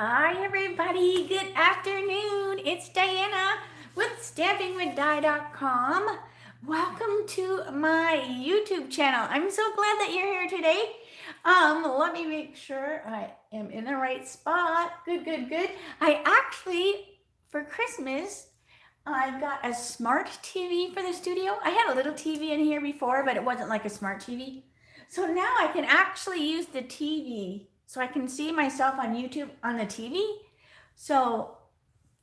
Hi everybody, good afternoon. It's Diana with stampingwithdie.com. Welcome to my YouTube channel. I'm so glad that you're here today. Let me make sure I am in the right spot. Good. I actually, for Christmas, I got a smart TV for the studio. I had a little TV in here before, but it wasn't like a smart TV. So now I can actually use the TV so I can see myself on YouTube on the TV. So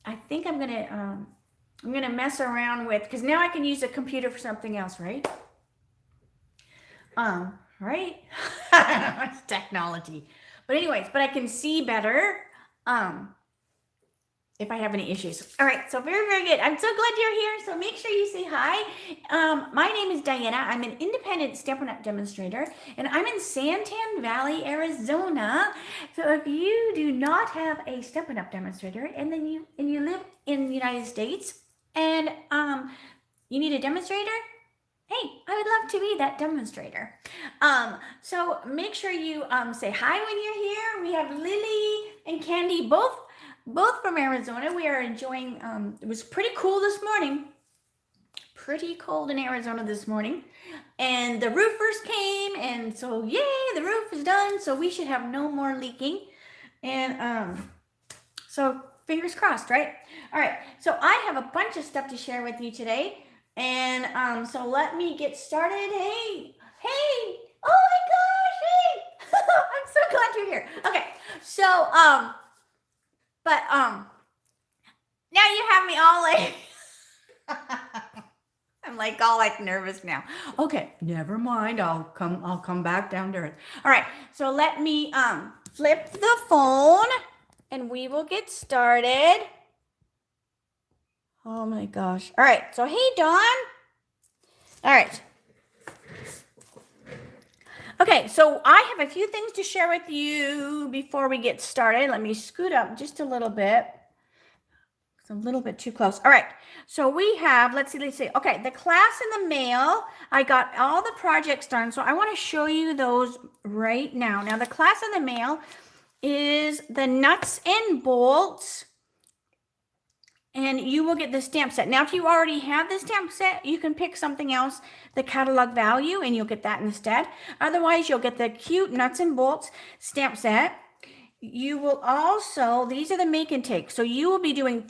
I think I'm gonna mess around with, because now I can use a computer for something else, right? Right? It's technology. But anyways, but I can see better. If I have any issues. All right, so very good. I'm so glad you're here. So make sure you say hi. My name is Diana. I'm an independent Stampin' Up! Demonstrator, and I'm in Santan Valley, Arizona. So if you do not have a Stampin' Up! Demonstrator, and then you live in the United States, and you need a demonstrator, hey, I would love to be that demonstrator. So make sure you say hi when you're here. We have Lily and Candy, both from Arizona. We are enjoying, it was pretty cool this morning. Pretty cold in Arizona this morning. And the roofers came, and so yay, the roof is done. So we should have no more leaking. And so fingers crossed, right? All right, so I have a bunch of stuff to share with you today. And so let me get started. Hey, oh my gosh, hey. I'm so glad you're here. Okay, so but now you have me all like I'm like all like nervous now. Okay, never mind. I'll come back down to earth. All right, so let me flip the phone and we will get started. Oh my gosh. All right, so hey Dawn. All right. Okay, so I have a few things to share with you before we get started. Let me scoot up just a little bit. It's a little bit too close. All right, so we have, let's see. Okay, the class in the mail, I got all the projects done, so I want to show you those right now. Now, the class in the mail is the nuts and bolts, and you will get the stamp set. Now, if you already have the stamp set, you can pick something else, the catalog value, and you'll get that instead. Otherwise, you'll get the cute nuts and bolts stamp set. You will also, these are the make and take. So you will be doing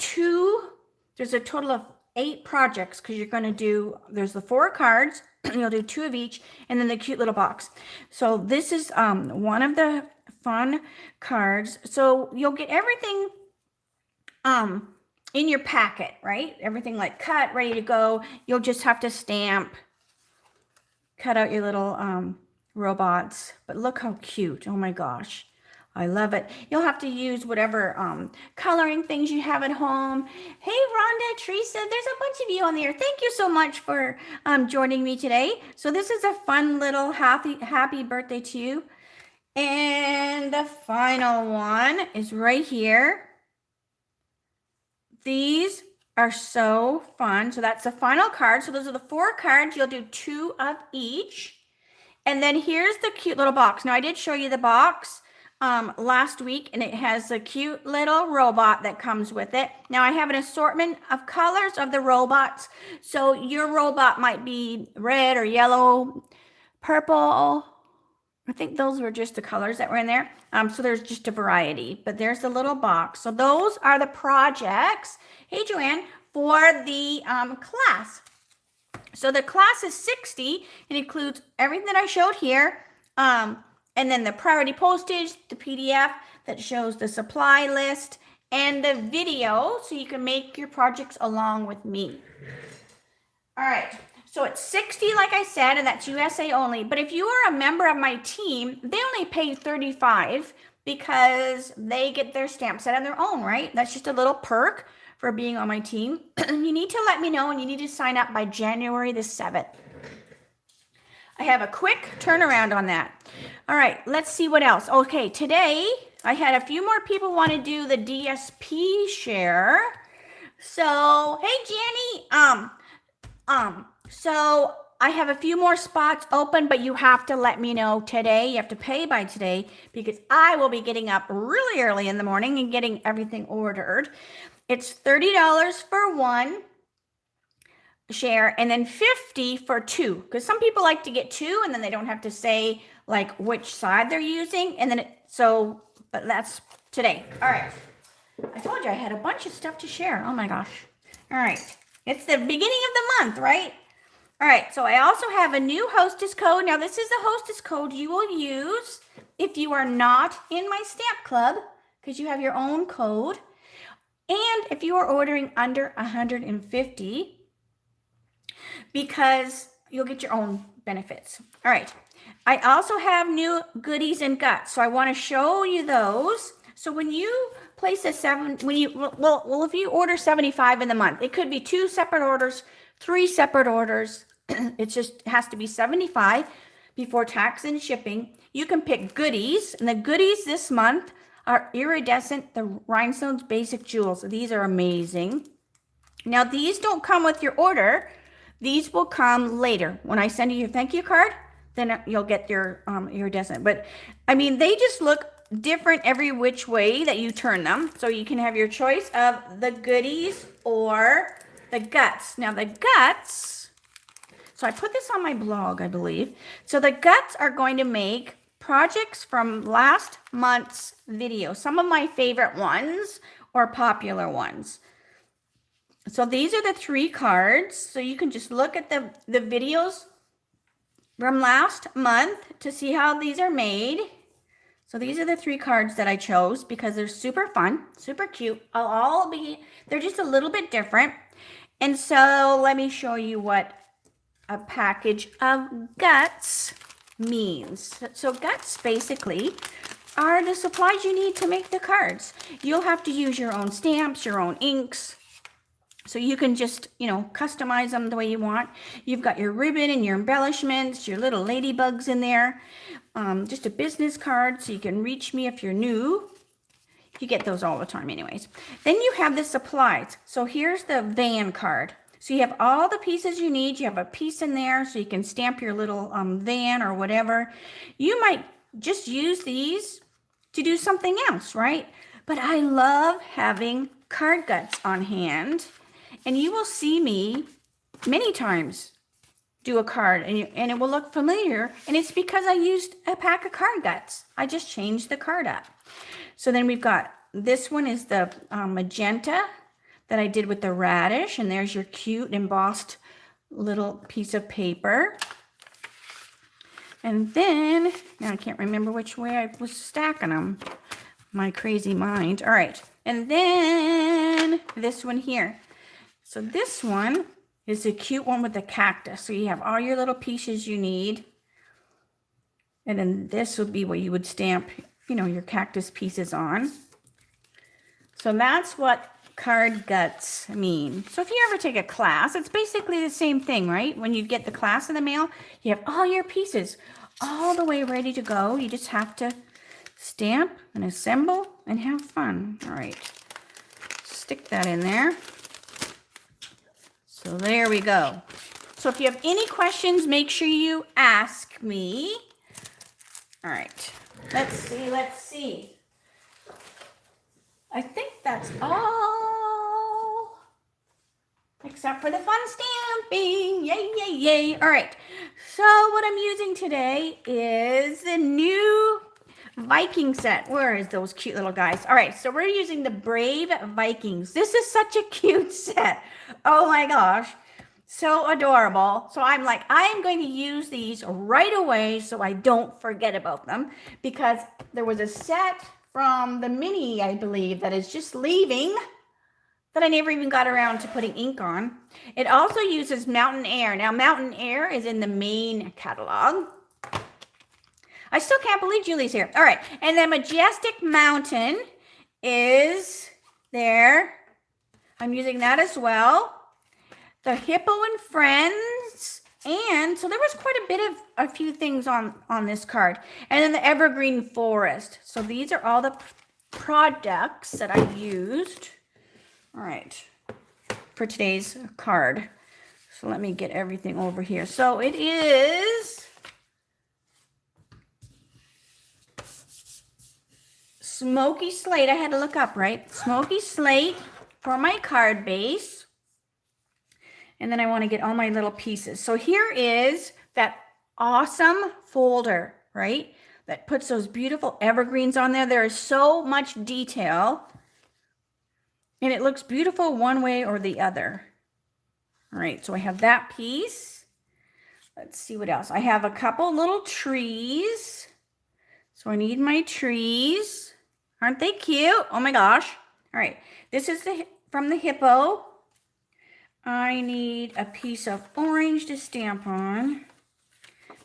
there's a total of 8 projects, because you're going to do, there's the 4 cards, you'll do 2 of each, and then the cute little box. So this is one of the fun cards. So you'll get everything in your packet, right? Everything like cut, ready to go. You'll just have to stamp, cut out your little robots. But look how cute. Oh my gosh. I love it. You'll have to use whatever coloring things you have at home. Hey, Rhonda, Teresa, there's a bunch of you on there. Thank you so much for joining me today. So this is a fun little happy birthday to you. And the final one is right here. These are so fun. So that's the final card. So those are the 4 cards. You'll do 2 of each. And then here's the cute little box. Now I did show you the box last week, and it has a cute little robot that comes with it. Now I have an assortment of colors of the robots. So your robot might be red or yellow, purple. I think those were just the colors that were in there. So there's just a variety, but there's the little box. So those are the projects, hey Joanne, for the class. So the class is 60. It includes everything that I showed here. And then the priority postage, the PDF that shows the supply list, and the video so you can make your projects along with me. All right. So it's 60, like I said, and that's USA only. But if you are a member of my team, they only pay $35 because they get their stamp set on their own, right? That's just a little perk for being on my team. You need to let me know, and you need to sign up by January the 7th. I have a quick turnaround on that. All right, let's see what else. Okay, today I had a few more people want to do the DSP share. So, hey, Jenny, so I have a few more spots open, but you have to let me know today. You have to pay by today because I will be getting up really early in the morning and getting everything ordered. It's $30 for one share and then $50 for two, because some people like to get two and then they don't have to say like which side they're using. And then but that's today. All right. I told you I had a bunch of stuff to share. Oh my gosh. All right. It's the beginning of the month, right? All right. So I also have a new Hostess Code. Now this is the Hostess Code you will use if you are not in my stamp club, because you have your own code. And if you are ordering under 150, because you'll get your own benefits. All right. I also have new goodies and guts. So I want to show you those. So when you place if you order 75 in the month, it could be 2 separate orders, 3 separate orders. It just has to be 75 before tax and shipping. You can pick goodies, and the goodies this month are iridescent, the rhinestones basic jewels. These are amazing. Now these don't come with your order. These will come later. When I send you your thank you card, then you'll get your iridescent. But I mean, they just look different every which way that you turn them. So you can have your choice of the goodies or the guts. Now the guts, so I put this on my blog, I believe. So the guts are going to make projects from last month's video. Some of my favorite ones or popular ones. So these are the 3 cards. So you can just look at the videos from last month to see how these are made. So these are the 3 cards that I chose because they're super fun, super cute. They're just a little bit different. And so let me show you what a package of guts means. So guts basically are the supplies you need to make the cards. You'll have to use your own stamps, your own inks. So you can just, customize them the way you want. You've got your ribbon and your embellishments, your little ladybugs in there. Just a business card so you can reach me if you're new. You get those all the time anyways. Then you have the supplies. So here's the van card. So you have all the pieces you need. You have a piece in there so you can stamp your little van or whatever. You might just use these to do something else, right? But I love having card guts on hand. And you will see me many times do a card and it will look familiar. And it's because I used a pack of card guts. I just changed the card up. So then we've got, this one is the magenta that I did with the radish. And there's your cute embossed little piece of paper. And then, now I can't remember which way I was stacking them. My crazy mind. All right. And then this one here. So this one is a cute one with the cactus. So you have all your little pieces you need. And then this would be what you would stamp, your cactus pieces on. So that's what card guts mean. So if you ever take a class, it's basically the same thing, right? When you get the class in the mail, you have all your pieces all the way ready to go. You just have to stamp and assemble and have fun. All right. Stick that in there. So there we go. So if you have any questions, make sure you ask me. All right. Let's see. I think that's all. Except for the fun stamping. Yay, yay, yay. All right. So what I'm using today is the new Viking set. Where is those cute little guys? All right, so we're using the Brave Vikings. This is such a cute set. Oh my gosh, so adorable. So I'm like, I am going to use these right away so I don't forget about them, because there was a set from the mini, I believe, that is just leaving that I never even got around to putting ink on. It also uses Mountain Air. Now, Mountain Air is in the main catalog. I still can't believe Julie's here. All right. And then Majestic Mountain is there. I'm using that as well. The Hippo and Friends. And so there was quite a bit of a few things on this card. And then the Evergreen Forest. So these are all the products that I used. All right. For today's card. So let me get everything over here. So it is Smoky Slate. I had to look up, right? Smoky Slate for my card base. And then I want to get all my little pieces. So here is that awesome folder, right? That puts those beautiful evergreens on there. There is so much detail. And it looks beautiful one way or the other. All right, so I have that piece. Let's see what else. I have a couple little trees. So I need my trees. Aren't they cute? Oh my gosh. All right, this is from the hippo. I need a piece of orange to stamp on.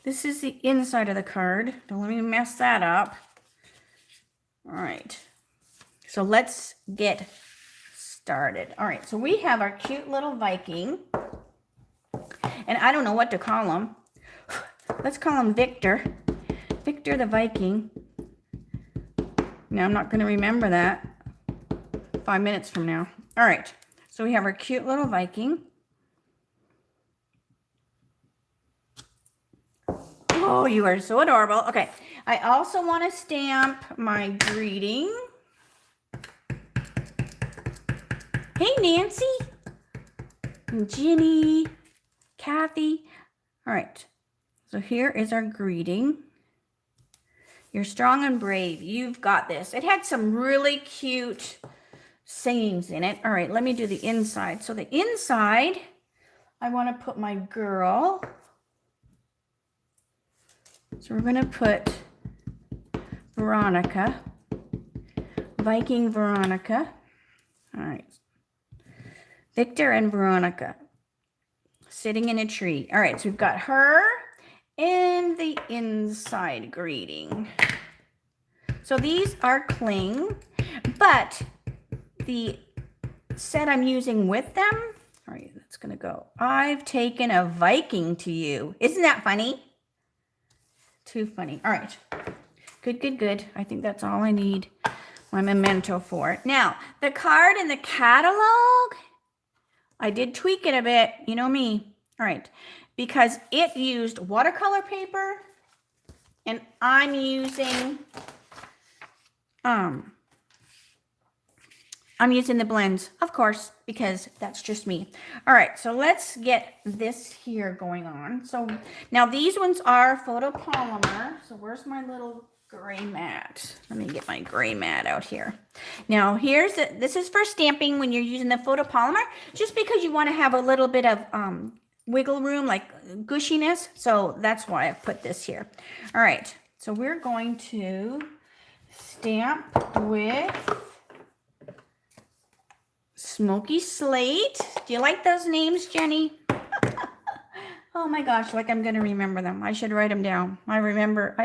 This is the inside of the card. Don't let me mess that up. All right, so let's get started. All right, so we have our cute little Viking. And I don't know what to call him. Let's call him Victor. Victor the Viking. Now, I'm not going to remember that 5 minutes from now. All right, so we have our cute little Viking. Oh, you are so adorable. Okay, I also want to stamp my greeting. Hey, Nancy. And Ginny. Kathy. All right, so here is our greeting. You're strong and brave. You've got this. It had some really cute sayings in it. All right, let me do the inside. So the inside, I want to put my girl. So we're going to put Veronica, Viking Veronica. All right, Victor and Veronica sitting in a tree. All right, so we've got her and the inside greeting. So these are cling, but the set I'm using with them, all right, that's going to go. I've taken a Viking to you. Isn't that funny? Too funny. All right. Good, good, good. I think that's all I need my memento for. Now, the card in the catalog, I did tweak it a bit. You know me. All right. Because it used watercolor paper, and I'm using the blends, of course, because that's just me. All right, so let's get this here going on. So now these ones are photopolymer. So where's my little gray mat? Let me get my gray mat out here. Now this is for stamping when you're using the photopolymer, just because you want to have a little bit of wiggle room, like gushiness. So that's why I put this here. All right, so we're going to stamp with Smoky Slate. Do you like those names, Jenny? Oh my gosh, like I'm going to remember them. I should write them down. I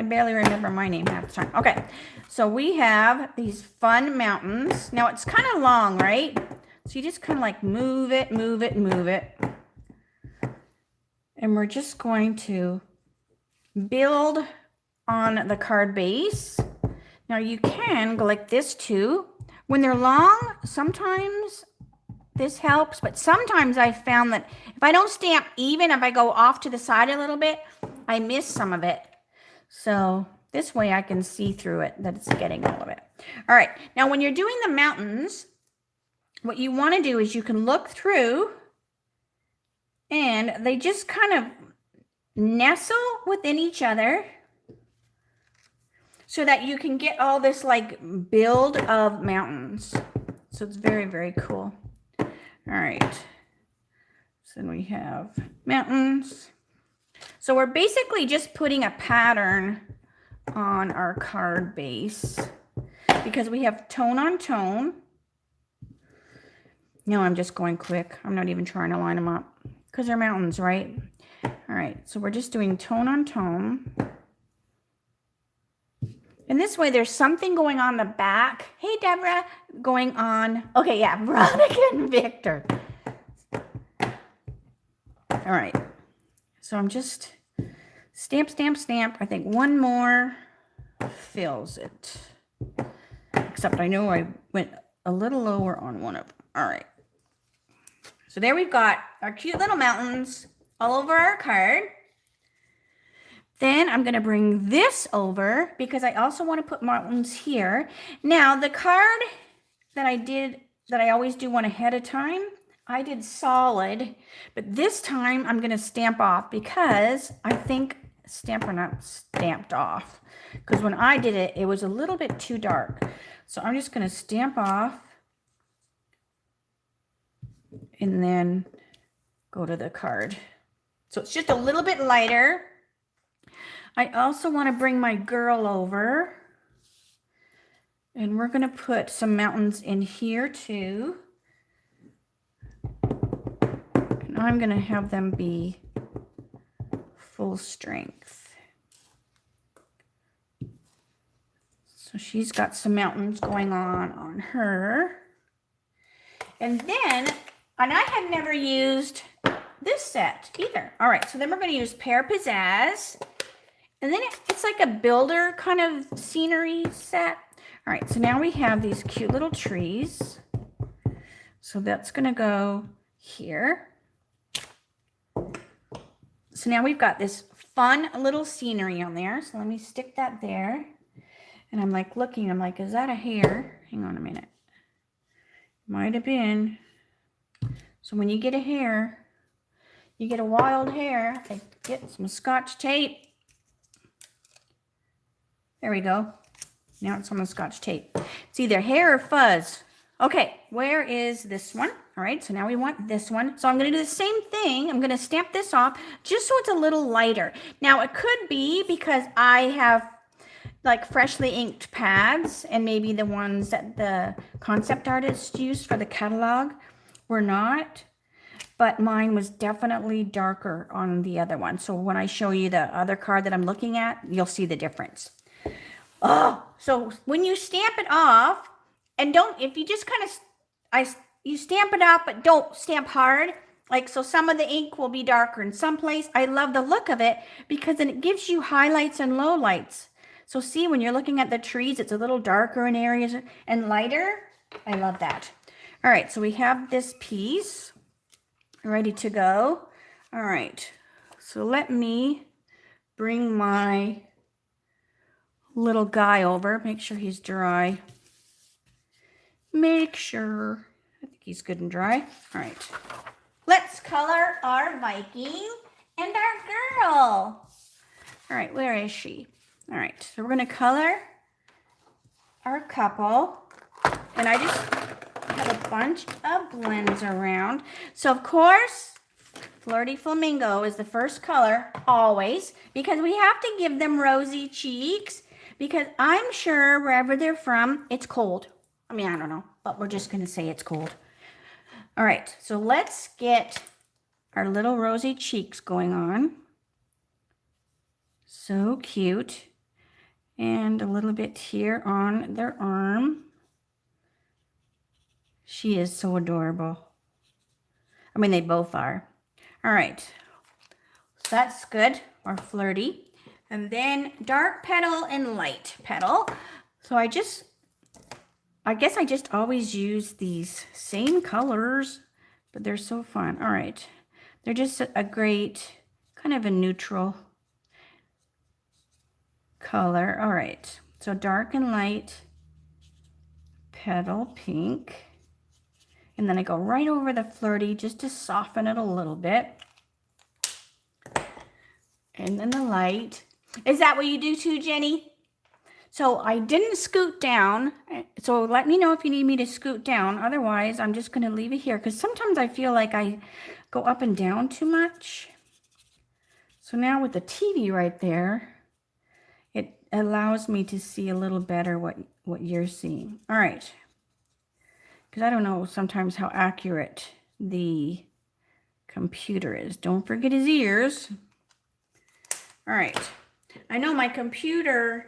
barely remember my name half the time. Okay, so we have these fun mountains. Now it's kind of long, right? So you just kind of like move it, move it, move it. And we're just going to build on the card base. Now you can go like this too. When they're long, sometimes this helps, but sometimes I found that if I don't stamp even, if I go off to the side a little bit, I miss some of it. So this way I can see through it that it's getting all of it. All right, now when you're doing the mountains, what you want to do is you can look through and they just kind of nestle within each other so that you can get all this like build of mountains. So it's very, very cool. All right. So then we have mountains. So we're basically just putting a pattern on our card base because we have tone on tone. No, I'm just going quick. I'm not even trying to line them up because they're mountains, right? All right. So we're just doing tone on tone. And this way, there's something going on the back. Hey, Deborah, going on. Okay, yeah, Veronica and Victor. All right. So I'm just stamp, stamp, stamp. I think one more fills it. Except I know I went a little lower on one of them. All right. So there we've got our cute little mountains all over our card. Then I'm going to bring this over because I also want to put mountains here. Now the card that I always do one ahead of time, I did solid, but this time I'm going to stamp off because I think not stamped off, because when I did it, it was a little bit too dark. So I'm just going to stamp off and then go to the card. So it's just a little bit lighter. I also want to bring my girl over, and we're going to put some mountains in here too. And I'm going to have them be full strength. So she's got some mountains going on her. And then, and I had never used this set either. All right, so then we're going to use Pear Pizzazz. And then it's like a builder kind of scenery set. All right, so now we have these cute little trees. So that's going to go here. So now we've got this fun little scenery on there. So let me stick that there. And I'm like looking, I'm like, is that a hare? Hang on a minute. Might have been. So when you get a hare, you get a wild hare, I get some Scotch tape. There we go. Now it's on the Scotch tape. It's either hair or fuzz. Okay, where is this one? All right, so now we want this one. So I'm going to do the same thing. I'm going to stamp this off just so it's a little lighter. Now it could be because I have like freshly inked pads, and maybe the ones that the concept artist used for the catalog were not. But mine was definitely darker on the other one. So when I show you the other card that I'm looking at, you'll see the difference. Oh, so when you stamp it off, and don't, if you just kind of, you stamp it off, but don't stamp hard. Like, so some of the ink will be darker in some place. I love the look of it because then it gives you highlights and lowlights. So see, when you're looking at the trees, it's a little darker in areas and lighter. I love that. All right, so we have this piece ready to go. All right, so let me bring my little guy over. Make sure he's dry. Make sure. I think he's good and dry. All right. Let's color our Viking and our girl. All right, where is she? All right, so we're going to color our couple. And I just have a bunch of blends around. So, of course, Flirty Flamingo is the first color, always, because we have to give them rosy cheeks, because I'm sure wherever they're from, it's cold. I mean, I don't know, but we're just going to say it's cold. All right, so let's get our little rosy cheeks going on. So cute. And a little bit here on their arm. She is so adorable. I mean, they both are. All right, so that's good, or flirty. And then dark petal and light petal. So I guess I just always use these same colors, but they're so fun. All right, they're just a great kind of a neutral color. All right, so dark and light petal pink. And then I go right over the flirty just to soften it a little bit. And then the light. Is that what you do too, Jenny? So I didn't scoot down. So let me know if you need me to scoot down. Otherwise, I'm just going to leave it here, because sometimes I feel like I go up and down too much. So now with the TV right there, it allows me to see a little better what you're seeing. All right. Because I don't know sometimes how accurate the computer is. Don't forget his ears. All right. I know my computer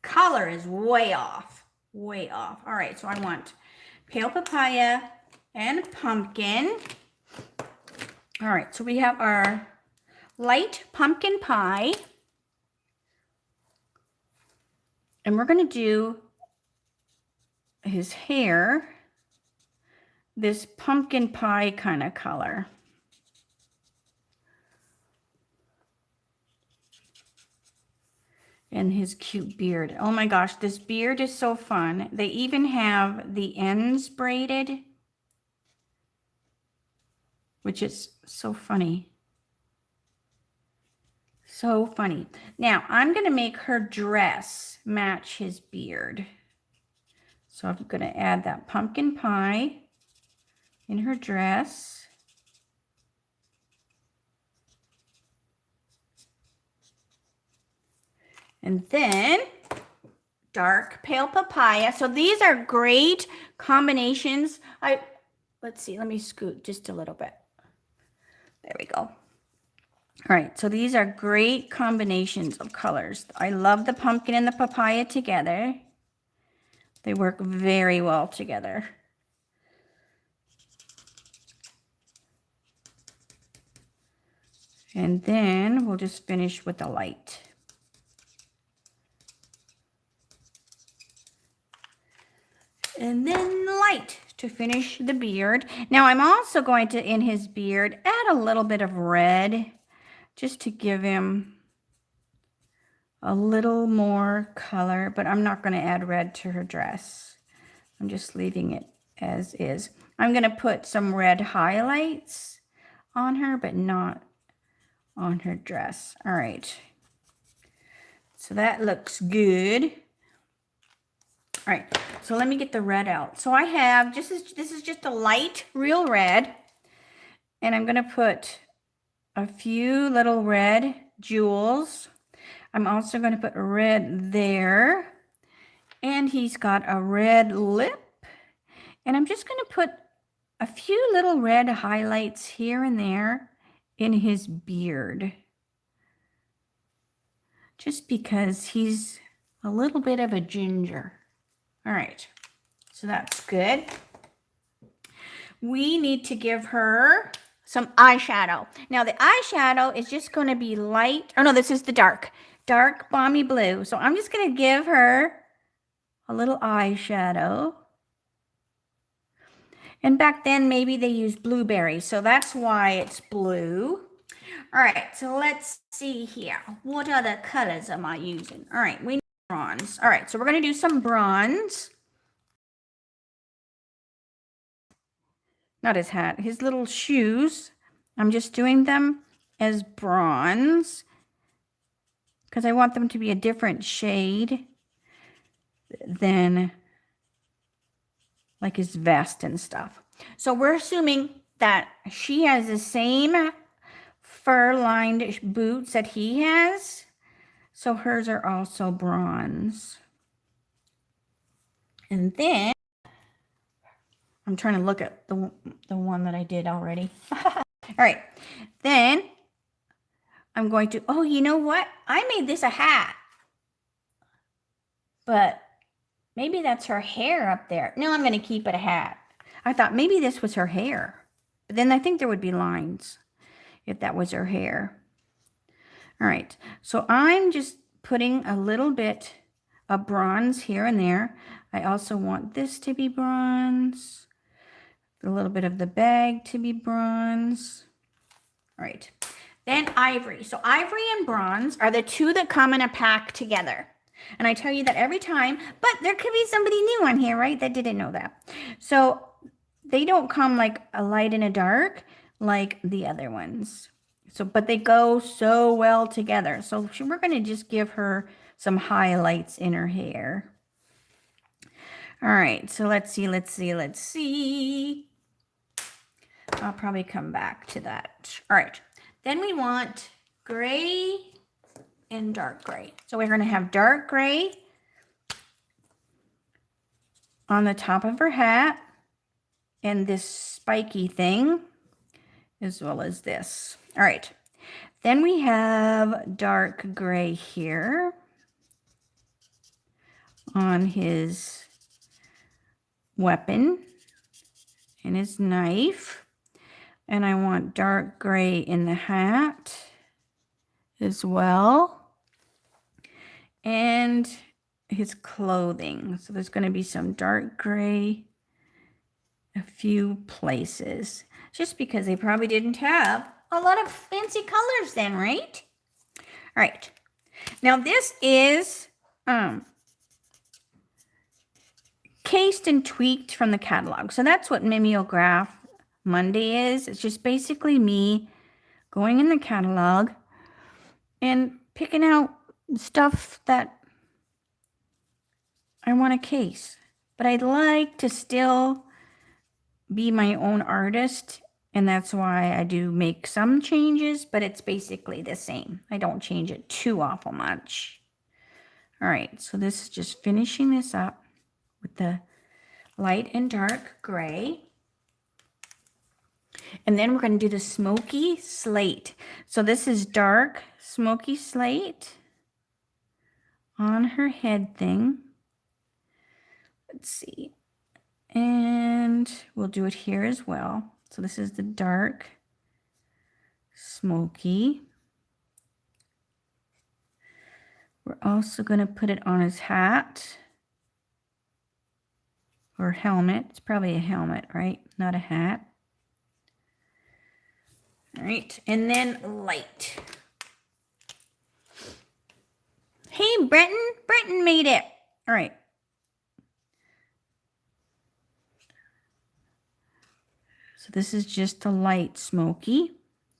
color is way off. Way off. All right, so I want pale papaya and pumpkin. All right, so we have our light pumpkin pie. And we're going to do his hair this pumpkin pie kind of color. And his cute beard. Oh my gosh, this beard is so fun. They even have the ends braided, which is so funny. So funny. Now, I'm going to make her dress match his beard. So I'm going to add that pumpkin pie in her dress. And then dark pale papaya. So these are great combinations. Let's see, let me scoot just a little bit. There we go. All right, so these are great combinations of colors. I love the pumpkin and the papaya together. They work very well together. And then we'll just finish with the light. And then light to finish the beard. Now I'm also going to, in his beard, add a little bit of red just to give him a little more color, but I'm not going to add red to her dress. I'm just leaving it as is. I'm going to put some red highlights on her, but not on her dress. All right. So that looks good. All right, so let me get the red out. So I have, this is just a light, real red. And I'm going to put a few little red jewels. I'm also going to put red there. And he's got a red lip. And I'm just going to put a few little red highlights here and there in his beard. Just because he's a little bit of a ginger. All right, so that's good. We need to give her some eyeshadow. Now the eyeshadow is just going to be light. Oh no, this is the dark balmy blue. So I'm just going to give her a little eyeshadow. And back then maybe they used blueberry, so that's why it's blue. All right, so let's see here. What other colors am I using? All right, we need bronze. All right, so we're going to do some bronze. Not his hat, his little shoes. I'm just doing them as bronze because I want them to be a different shade than like his vest and stuff. So we're assuming that she has the same fur-lined boots that he has. So hers are also bronze. And then I'm trying to look at the one that I did already. All right. Then I'm going to, oh, you know what? I made this a hat. But maybe that's her hair up there. No, I'm going to keep it a hat. I thought maybe this was her hair. But then I think there would be lines if that was her hair. All right. So I'm just putting a little bit of bronze here and there. I also want this to be bronze. A little bit of the bag to be bronze. All right. Then ivory. So ivory and bronze are the two that come in a pack together. And I tell you that every time, but there could be somebody new on here, right? That didn't know that. So they don't come like a light and a dark like the other ones. So, but they go so well together. So we're going to just give her some highlights in her hair. All right. So let's see. I'll probably come back to that. All right. Then we want gray and dark gray. So we're going to have dark gray on the top of her hat and this spiky thing as well as this. All right. Then we have dark gray here on his weapon and his knife. And I want dark gray in the hat as well. And his clothing. So there's going to be some dark gray a few places, just because they probably didn't have a lot of fancy colors then, right? All right. Now this is cased and tweaked from the catalog. So that's what Mimeograph Monday is. It's just basically me going in the catalog and picking out stuff that I want to case. But I'd like to still be my own artist, and that's why I do make some changes, but it's basically the same. I don't change it too awful much. All right, so this is just finishing this up with the light and dark gray. And then we're going to do the smoky slate. So this is dark smoky slate on her head thing. Let's see. And we'll do it here as well. So this is the dark smoky. We're also going to put it on his hat or helmet. It's probably a helmet, right? Not a hat. All right, and then light. Hey, Breton made it. All right. So this is just a light smoky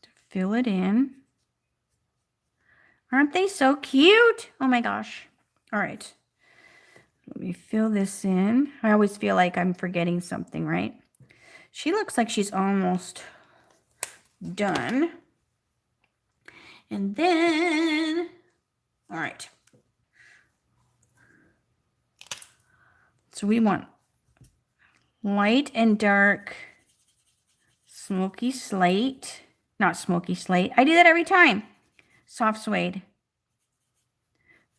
to fill it in. Aren't they so cute? Oh my gosh. All right. Let me fill this in. I always feel like I'm forgetting something, right? She looks like she's almost done. And then, all right. So we want light and dark smoky slate. Not smoky slate. I do that every time. Soft suede.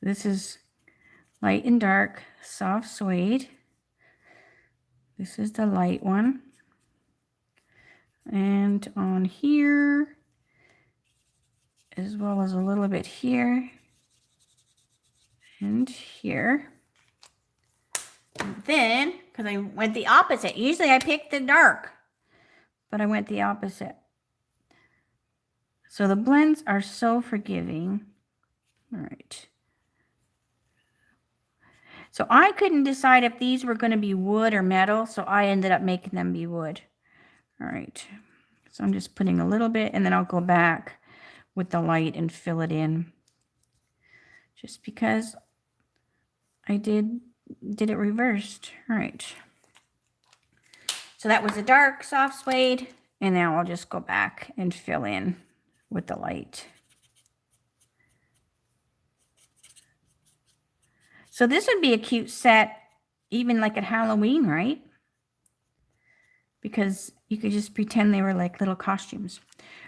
This is light and dark soft suede. This is the light one. And on here, as well as a little bit here and here. And then, because I went the opposite. Usually I pick the dark, but I went the opposite. So the blends are so forgiving. All right. So I couldn't decide if these were going to be wood or metal, so I ended up making them be wood. All right. So I'm just putting a little bit, and then I'll go back with the light and fill it in. Just because I did it reversed. All right. So that was a dark soft suede, and now I'll just go back and fill in with the light. So this would be a cute set, even like at Halloween, right? Because you could just pretend they were like little costumes.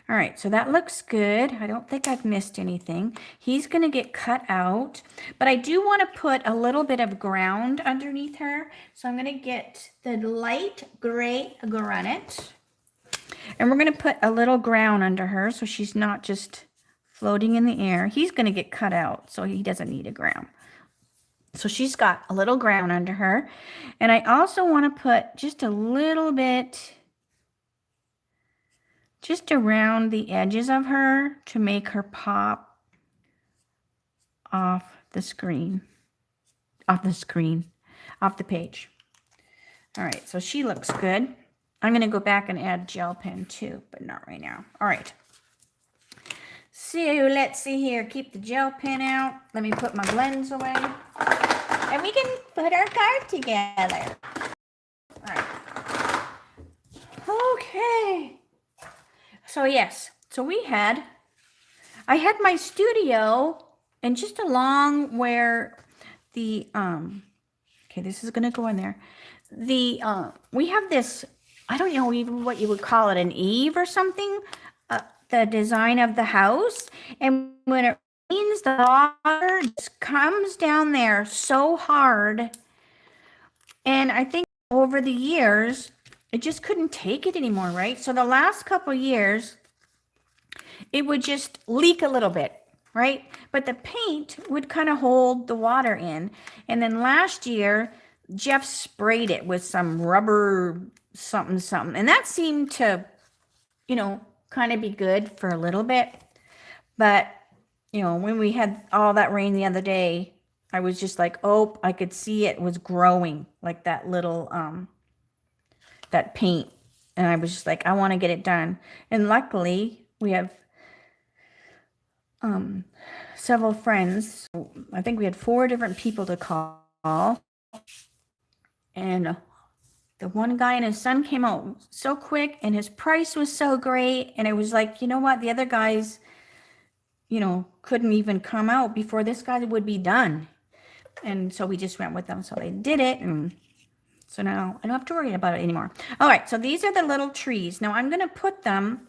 All right, so that looks good. I don't think I've missed anything. He's going to get cut out, but I do want to put a little bit of ground underneath her. So I'm going to get the light gray granite, and we're going to put a little ground under her so she's not just floating in the air. He's going to get cut out, so he doesn't need a ground. So she's got a little ground under her. And I also want to put just a little bit just around the edges of her to make her pop off the screen, off the page. All right, so she looks good. I'm going to go back and add gel pen too, but not right now. All right. So let's see here. Keep the gel pen out. Let me put my blends away. And we can put our card together. All right. Okay. So yes. So I had my studio and just along where the, okay, this is going to go in there. We have this, I don't know even what you would call it, an eave or something. The design of the house, and when it rains, the water just comes down there so hard, and I think over the years it just couldn't take it anymore, right? So the last couple years it would just leak a little bit, right? But the paint would kind of hold the water in, and then last year Jeff sprayed it with some rubber something, something. And that seemed to, you know, kind of be good for a little bit. But, you know, when we had all that rain the other day, I was just like, oh, I could see it was growing, like that little, that paint. And I was just like, I want to get it done. And luckily, we have several friends. I think we had 4 different people to call. And the one guy and his son came out so quick, and his price was so great. And it was like, you know what? The other guys, you know, couldn't even come out before this guy would be done. And so we just went with them. So they did it. And so now I don't have to worry about it anymore. All right. So these are the little trees. Now I'm going to put them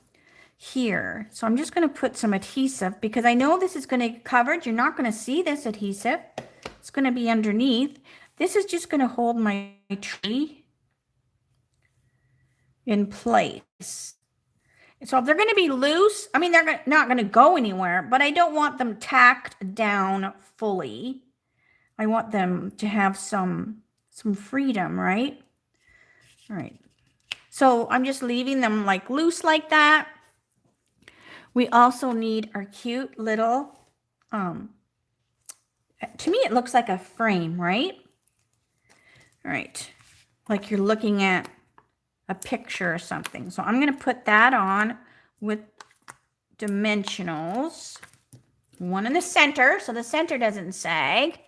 here. So I'm just going to put some adhesive because I know this is going to get covered. You're not going to see this adhesive. It's going to be underneath. This is just going to hold my tree in place. So if they're going to be loose, I mean, they're not going to go anywhere, but I don't want them tacked down fully. I want them to have some freedom, right? All right. So I'm just leaving them like loose like that. We also need our cute little, to me, it looks like a frame, right? All right. Like you're looking at a picture or something. So I'm going to put that on with dimensionals. One in the center, so the center doesn't sag.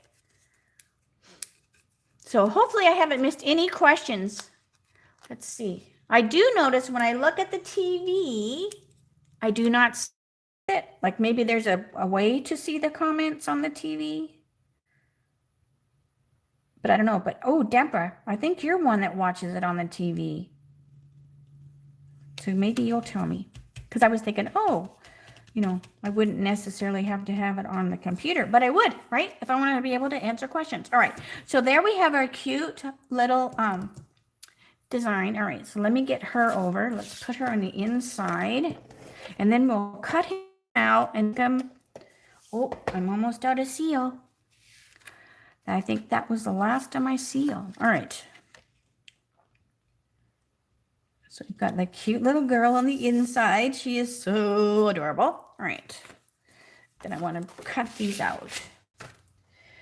So hopefully I haven't missed any questions. Let's see. I do notice when I look at the TV, I do not see it. Like maybe there's a way to see the comments on the TV. But I don't know. But, oh, Deborah, I think you're one that watches it on the TV. So maybe you'll tell me. Because I was thinking, oh, you know, I wouldn't necessarily have to have it on the computer, but I would, right? If I wanted to be able to answer questions. All right. So there we have our cute little design. All right. So let me get her over. Let's put her on the inside. And then we'll cut him out and come. Oh, I'm almost out of seal. I think that was the last of my seal. All right. So we've got the cute little girl on the inside. She is so adorable. All right. Then I want to cut these out.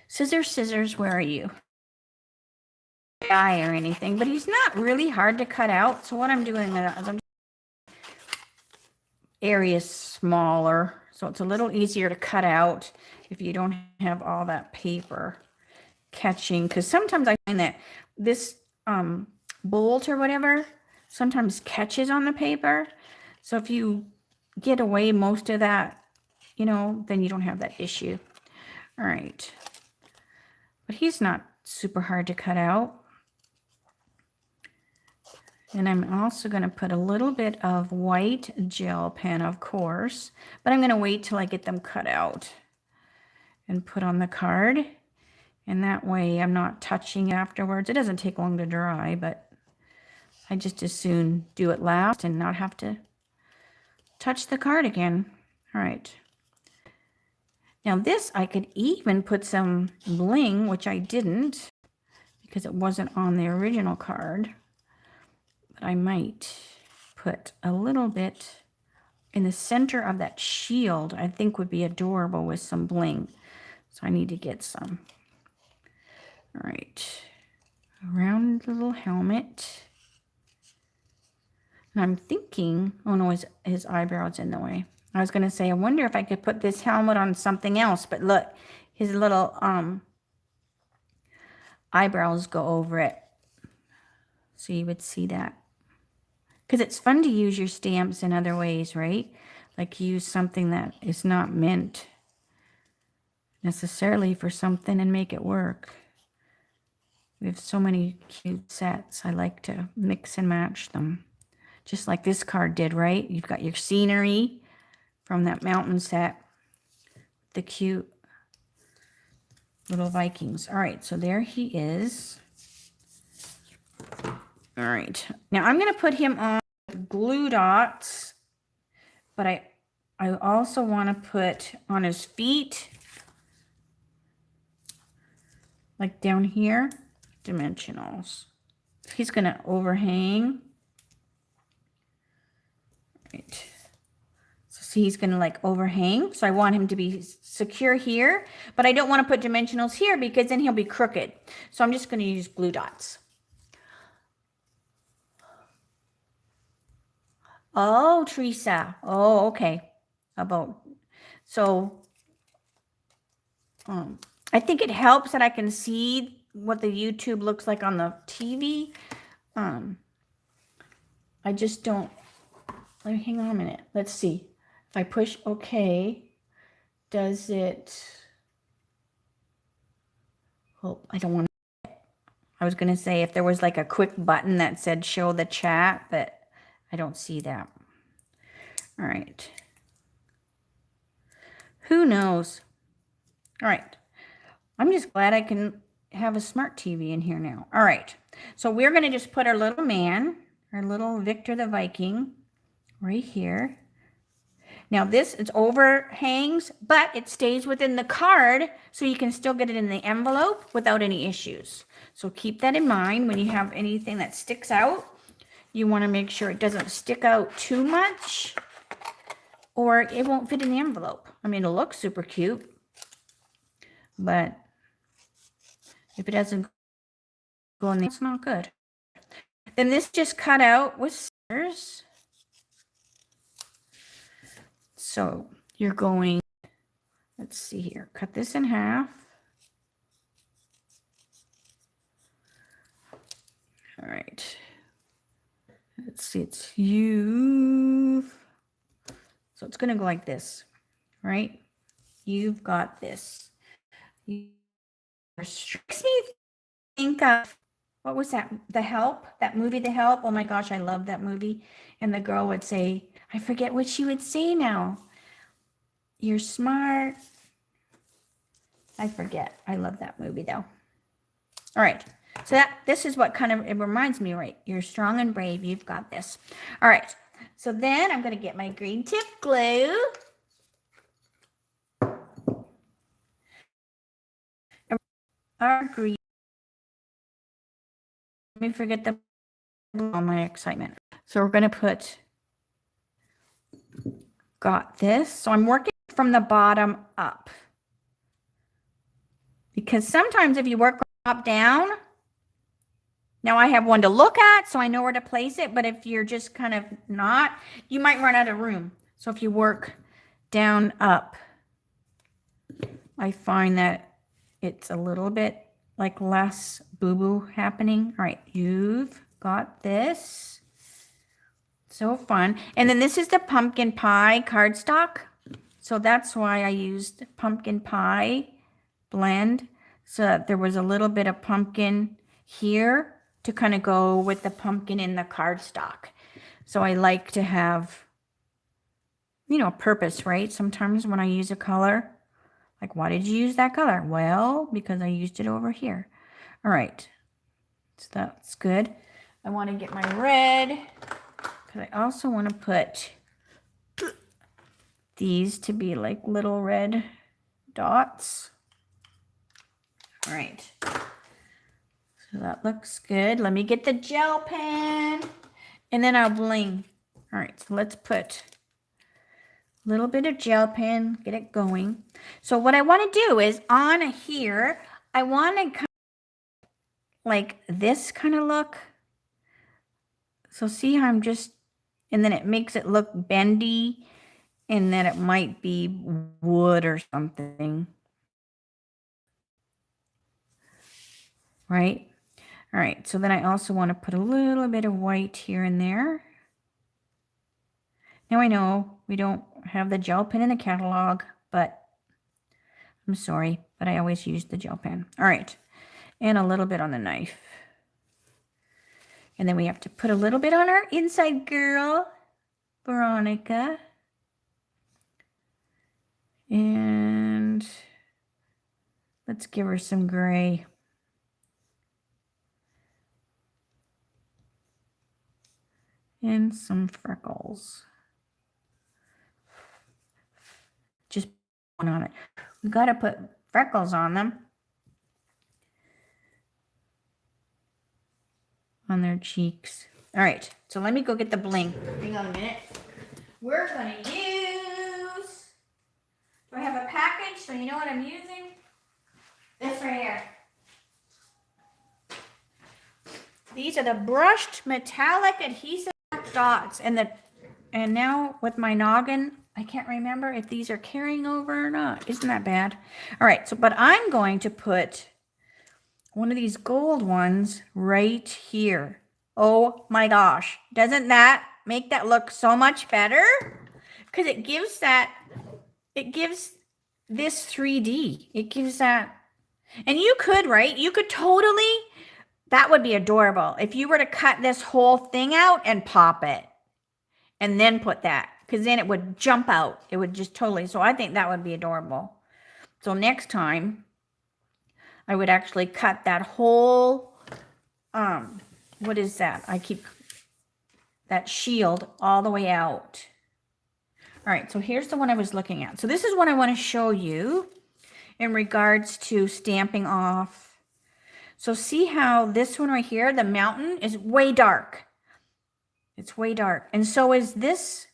Scissors, scissors, where are you? Guy or anything, but he's not really hard to cut out. So what I'm doing is I'm areas smaller, so it's a little easier to cut out if you don't have all that paper catching. Because sometimes I find that this bolt or whatever sometimes catches on the paper. So if you get away most of that, you know, then you don't have that issue. All right. But he's not super hard to cut out. And I'm also going to put a little bit of white gel pen, of course, but I'm going to wait till I get them cut out and put on the card. And that way I'm not touching afterwards. It doesn't take long to dry, but I just as soon do it last and not have to touch the card again. All right. Now this, I could even put some bling, which I didn't because it wasn't on the original card. But I might put a little bit in the center of that shield. I think would be adorable with some bling. So I need to get some. All right. A round little helmet. And I'm thinking, oh no, his eyebrow's in the way. I was going to say, I wonder if I could put this helmet on something else. But look, his little eyebrows go over it. So you would see that. Because it's fun to use your stamps in other ways, right? Like use something that is not meant necessarily for something and make it work. We have so many cute sets. I like to mix and match them. Just like this card did, right? You've got your scenery from that mountain set. The cute little Vikings. All right, so there he is. All right. Now I'm going to put him on glue dots, but I also want to put on his feet, like down here, dimensionals. He's going to overhang. Right. So see, he's going to like overhang. So I want him to be secure here, but I don't want to put dimensionals here because then he'll be crooked. So I'm just going to use glue dots. Oh, Teresa. Oh, okay. So I think it helps that I can see what the YouTube looks like on the TV. I just don't, hang on a minute. Let's see. If I push OK, does it, oh, I don't want to, I was going to say if there was like a quick button that said show the chat, but I don't see that. All right. Who knows? All right. I'm just glad I can have a smart TV in here now. All right. So we're going to just put our little man, our little Victor the Viking, right here. Now this is overhangs, but it stays within the card, so you can still get it in the envelope without any issues. So keep that in mind when you have anything that sticks out. You want to make sure it doesn't stick out too much, or it won't fit in the envelope. I mean, it'll look super cute, but if it doesn't go in there, it's not good. Then this just cut out with scissors. So you're going, let's see here, cut this in half. All right. Let's see, it's you. So it's going to go like this, right? You've got this. You makes me think of, what was that? The Help? That movie, The Help? Oh my gosh, I love that movie. And the girl would say, I forget what she would say now. You're smart. I forget. I love that movie though. All right. So this is what kind of, it reminds me, right? You're strong and brave. You've got this. All right. So then I'm going to get my green tip glue. Our green. Let me forget the all my excitement. So we're going to put, got this. So I'm working from the bottom up. Because sometimes if you work top down, now I have one to look at, so I know where to place it. But if you're just kind of not, you might run out of room. So if you work down up, I find that it's a little bit like less boo-boo happening. All right, you've got this. So fun. And then this is the pumpkin pie cardstock. So that's why I used pumpkin pie blend. So that there was a little bit of pumpkin here to kind of go with the pumpkin in the cardstock. So I like to have, you know, purpose, right? Sometimes when I use a color, like, why did you use that color? Well, because I used it over here. All right. So that's good. I want to get my red because I also want to put these to be like little red dots. All right. So that looks good. Let me get the gel pen and then I'll bling. All right. So let's put a little bit of gel pen, get it going. So what I want to do is on here, I want to kind of like this kind of look. So see how I'm just, and then it makes it look bendy, and then it might be wood or something. Right? All right, so then I also want to put a little bit of white here and there. Now I know we don't have the gel pen in the catalog, but I'm sorry, but I always use the gel pen. All right, and a little bit on the knife. And then we have to put a little bit on our inside girl, Veronica. And let's give her some gray. And some freckles. Just one on it. We got to put freckles on them. on their cheeks. All right, so let me go get the bling. Hang on a minute. We're going to use, do I have a package so you know what I'm using? This right here. These are the brushed metallic adhesive dots. And now with my noggin, I can't remember if these are carrying over or not. Isn't that bad? All right, so but I'm going to put one of these gold ones right here. Oh my gosh. Doesn't that make that look so much better? Because it gives this 3D. It gives that. And you could, right? You could totally, that would be adorable. If you were to cut this whole thing out and pop it and then put that, because then it would jump out. It would just totally, so I think that would be adorable. So next time, I would actually cut that whole, what is that? That shield all the way out. All right, so here's the one I was looking at. So this is what I want to show you in regards to stamping off. So see how this one right here, the mountain, is way dark. It's way dark. And so is this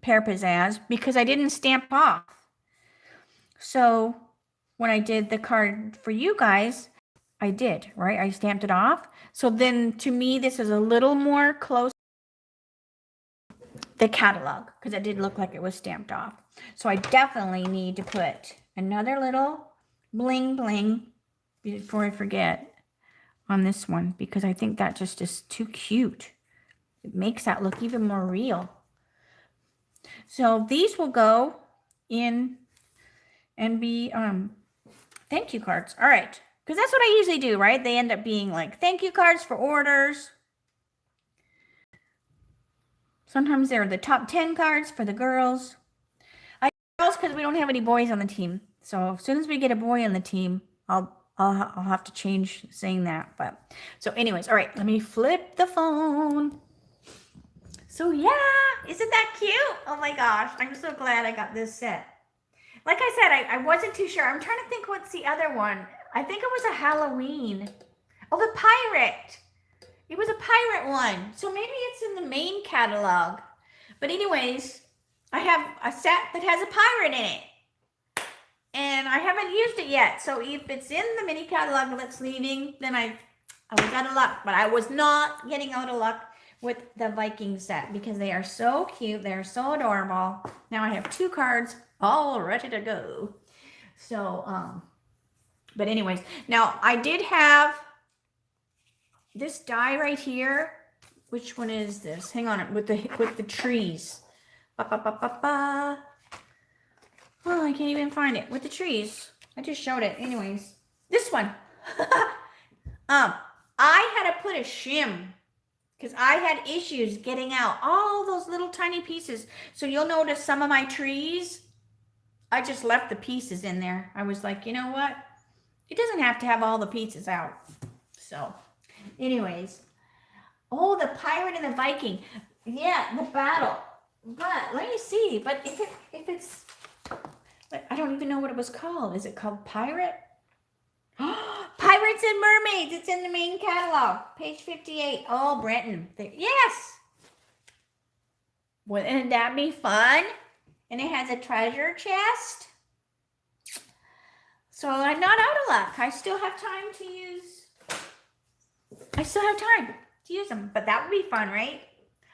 pear pizzazz because I didn't stamp off. So when I did the card for you guys, I did, right? I stamped it off. So then to me, this is a little more close to the catalog because it did look like it was stamped off. So I definitely need to put another little bling bling before I forget on this one because I think that just is too cute. It makes that look even more real. So these will go in and be thank you cards. All right. Because that's what I usually do, right? They end up being like thank you cards for orders. Sometimes they're the top 10 cards for the girls. Girls because we don't have any boys on the team. So as soon as we get a boy on the team, I'll have to change saying that. But so anyways, all right, let me flip the phone. So yeah, isn't that cute? Oh my gosh, I'm so glad I got this set. Like I said, I wasn't too sure. I'm trying to think what's the other one. I think it was a Halloween. Oh, the pirate. It was a pirate one. So maybe it's in the main catalog. But anyways, I have a set that has a pirate in it. And I haven't used it yet. So if it's in the mini catalog that's leaving, then I was out of luck. But I was not getting out of luck with the Vikings set because they are so cute. They're so adorable. Now I have 2 cards all ready to go. So, but anyways, now I did have this die right here. Which one is this? Hang on, with the trees. Oh, I can't even find it. With the trees. I just showed it. Anyways, this one. I had to put a shim because I had issues getting out all those little tiny pieces. So you'll notice some of my trees, I just left the pieces in there. I was like, you know what? It doesn't have to have all the pieces out. So, anyways. Oh, the pirate and the Viking. Yeah, the battle. But let me see. But if it's, I don't even know what it was called. Is it called Pirate? Pirates and Mermaids. It's in the main catalog. Page 58. Oh, Brenton. Yes. Wouldn't that be fun? And it has a treasure chest. So I'm not out of luck. I still have time to use. I still have time to use them. But that would be fun, right?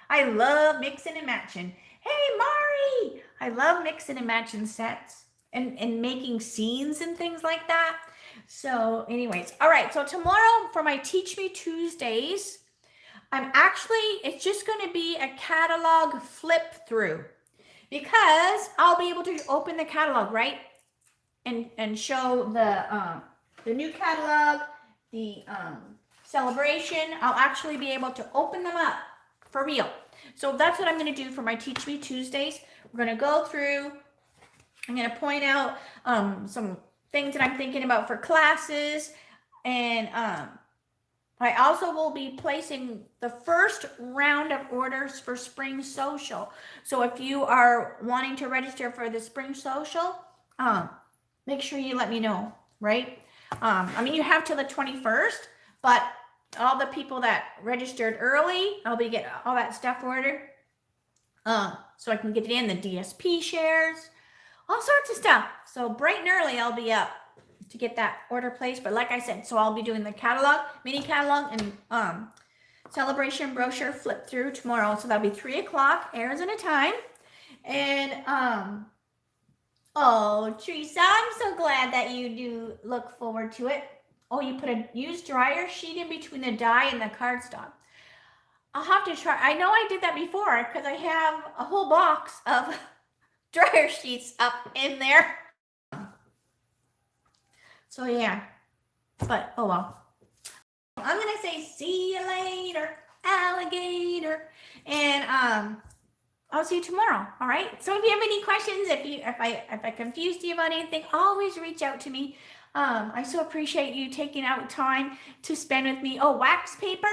I love mixing and matching. Hey, Mari! I love mixing and matching sets and making scenes and things like that. So anyways, all right. So tomorrow for my Teach Me Tuesdays, it's just going to be a catalog flip through because I'll be able to open the catalog, right? And show the new catalog, the celebration. I'll actually be able to open them up for real. So that's what I'm going to do for my Teach Me Tuesdays. We're going to go through. I'm going to point out some things that I'm thinking about for classes. And I also will be placing the first round of orders for Spring Social. So if you are wanting to register for the Spring Social, make sure you let me know, right? I mean, you have till the 21st, but all the people that registered early, I'll be getting all that stuff ordered. So I can get it in the DSP shares, all sorts of stuff. So bright and early, I'll be up to get that order placed. But like I said, so I'll be doing the catalog, mini catalog, and celebration brochure flip through tomorrow. So that'll be 3 o'clock Arizona time. And oh, Teresa, I'm so glad that you do look forward to it. Oh, you put a used dryer sheet in between the die and the cardstock. I'll have to try. I know I did that before because I have a whole box of dryer sheets up in there. So yeah, but oh well. I'm gonna say see you later, alligator, and I'll see you tomorrow. All right. So if you have any questions, if I confused you about anything, always reach out to me. I so appreciate you taking out time to spend with me. Oh, wax paper,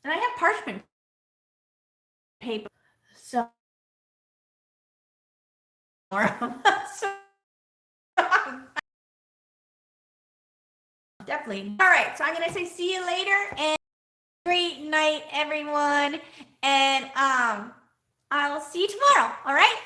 and I have parchment paper. So, definitely. All right. So I'm gonna say see you later, and great night, everyone. And I'll see you tomorrow. All right.